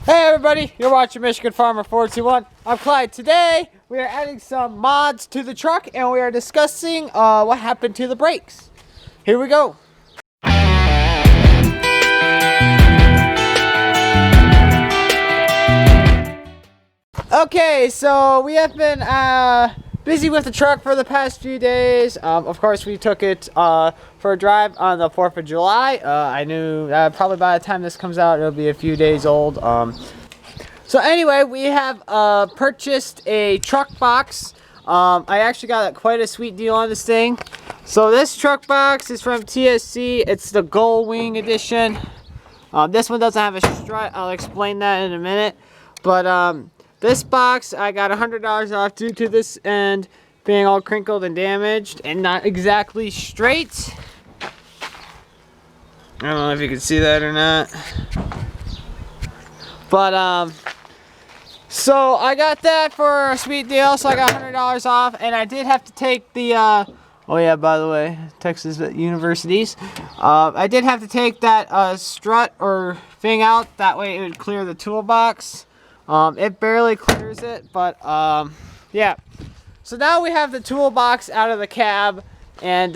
Hey everybody, you're watching Michigan Farmer 421. I'm Clyde. Today we are adding some mods to the truck and we are discussing what happened to the brakes. Here we go. Okay, so we have been busy with the truck for the past few days. Of course, we took it for a drive on the 4th of July. I knew probably by the time this comes out, it'll be a few days old. So anyway, we have purchased a truck box. I actually got quite a sweet deal on this thing. So this truck box is from TSC. It's the Gull Wing edition. This one doesn't have a strut. I'll explain that in a minute. But this box, I got $100 off due to this end being all crinkled and damaged and not exactly straight. I don't know if you can see that or not. But, so I got that for a sweet deal, so I got $100 off, and I did have to take the, oh yeah, by the way, Texas universities. I did have to take that strut or thing out, that way it would clear the toolbox. It barely clears it, but yeah. So now we have the toolbox out of the cab, and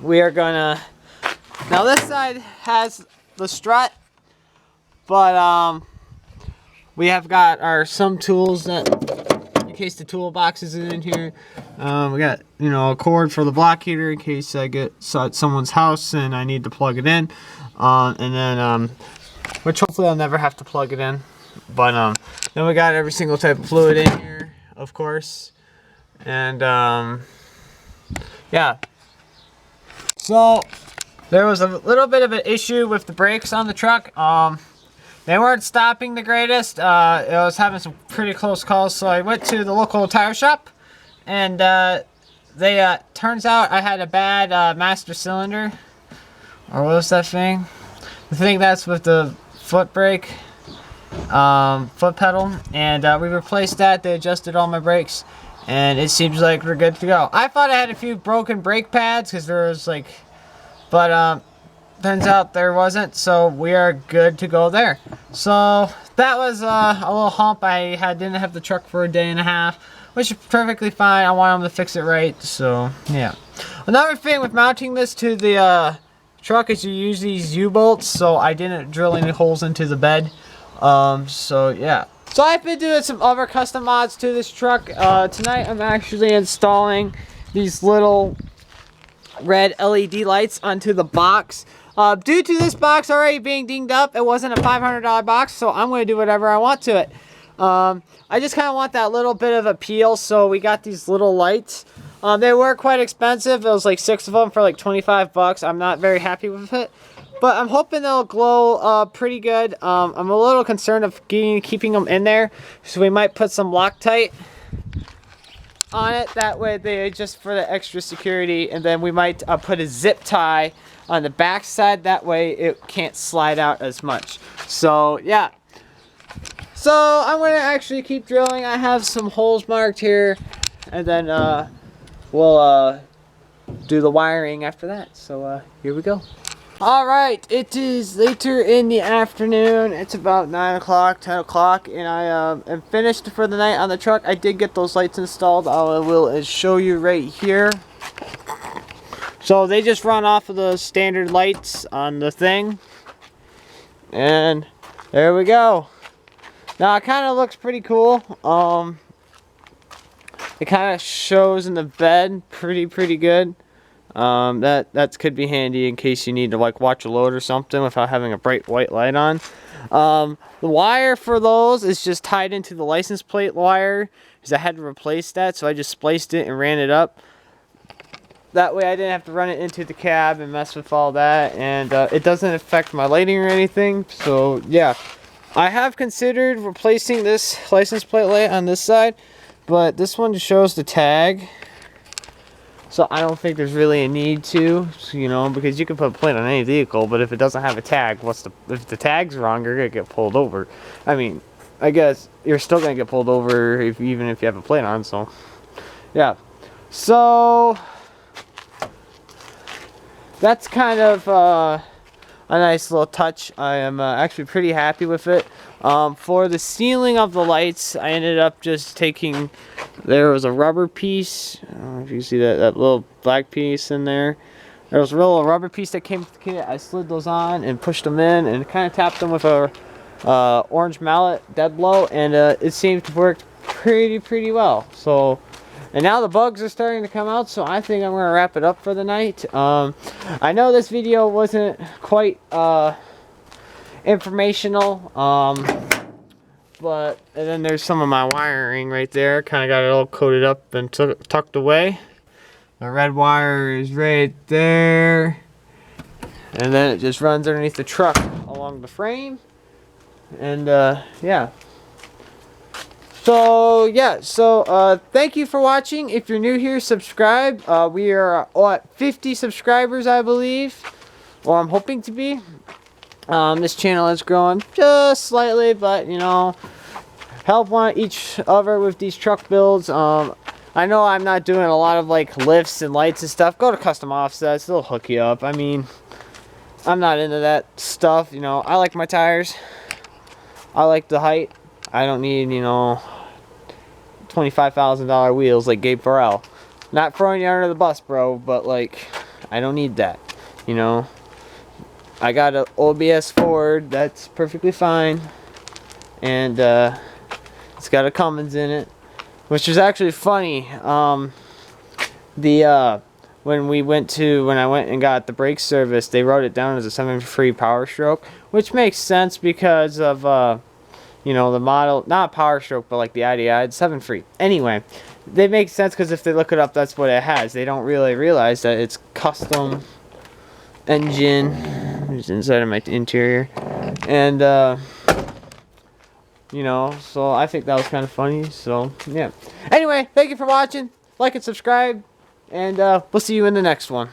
we are gonna, now this side has the strut, but we have got some tools that, in case the toolbox isn't in here. We got, you know, a cord for the block heater in case I get at someone's house and I need to plug it in. And then, which hopefully I'll never have to plug it in. But then we got every single type of fluid in here, of course. And yeah. So there was a little bit of an issue with the brakes on the truck. They weren't stopping the greatest. I was having some pretty close calls, so I went to the local tire shop, and they turns out I had a bad master cylinder, or what was that thing? The thing that's with the foot brake, foot pedal, and we replaced that. They adjusted all my brakes, and it seems like we're good to go. I thought I had a few broken brake pads because there was like, but turns out there wasn't, so we are good to go there. So that was a little hump. I didn't have the truck for a day and a half, which is perfectly fine. I want them to fix it right, so yeah. Another thing with mounting this to the truck is you use these U-bolts, so I didn't drill any holes into the bed. So yeah. So I've been doing some other custom mods to this truck. Tonight I'm actually installing these little red LED lights onto the box. Due to this box already being dinged up, it wasn't a $500 box, so I'm going to do whatever I want to it. I just kind of want that little bit of appeal, so we got these little lights. They were quite expensive. It was like 6 of them for like 25 bucks. I'm not very happy with it, but I'm hoping they'll glow pretty good. I'm a little concerned of keeping them in there, so we might put some Loctite on it. That way they just for the extra security, and then we might put a zip tie on the back side. That way it can't slide out as much. So yeah. So I'm going to actually keep drilling. I have some holes marked here, and then we'll do the wiring after that. So here we go. Alright, it is later in the afternoon. It's about 9 o'clock, 10 o'clock, and I am finished for the night on the truck. I did get those lights installed. I will show you right here. So they just run off of the standard lights on the thing. And there we go. Now it kind of looks pretty cool. It kind of shows in the bed pretty good. That could be handy in case you need to like watch a load or something without having a bright white light on. The wire for those is just tied into the license plate wire, because I had to replace that, so I just spliced it and ran it up. That way I didn't have to run it into the cab and mess with all that, and it doesn't affect my lighting or anything. So yeah, I have considered replacing this license plate light on this side, but this one shows the tag. So I don't think there's really a need to, you know, because you can put a plate on any vehicle, but if it doesn't have a tag, if the tag's wrong, you're gonna get pulled over. I mean, I guess you're still gonna get pulled over even if you have a plate on. So yeah, so that's kind of a nice little touch. I am actually pretty happy with it. For the sealing of the lights, I ended up just taking, there was a rubber piece. I don't know if you can see that little black piece in there. There was a little rubber piece that came with the kit. I slid those on and pushed them in and kind of tapped them with a orange mallet dead blow, and it seemed to work pretty well. So, and now the bugs are starting to come out, so I think I'm going to wrap it up for the night. I know this video wasn't quite informational, but and then there's some of my wiring right there. Kind of got it all coated up and tucked away. The red wire is right there, and then it just runs underneath the truck along the frame. And yeah. So yeah, thank you for watching. If you're new here, subscribe. We are at 50 subscribers, I believe, or I'm hoping to be. This channel is growing just slightly, but you know, help one each other with these truck builds. I know I'm not doing a lot of like lifts and lights and stuff. Go to custom offsets, they'll hook you up. I mean, I'm not into that stuff. You know, I like my tires. I like the height. I don't need, you know, $25,000 wheels like Gabe Farrell. Not throwing you under the bus, bro, but like, I don't need that. You know, I got an OBS Ford that's perfectly fine, and it's got a Cummins in it, which is actually funny. When I went and got the brake service, they wrote it down as a 7-free Power Stroke, which makes sense because of you know, the model, not Power Stroke, but like the IDI, it's 7-free. Anyway, they make sense because if they look it up, that's what it has. They don't really realize that it's custom engine. It's inside of my interior, and you know, so I think that was kind of funny. So yeah. Anyway, thank you for watching. Like and subscribe, and we'll see you in the next one.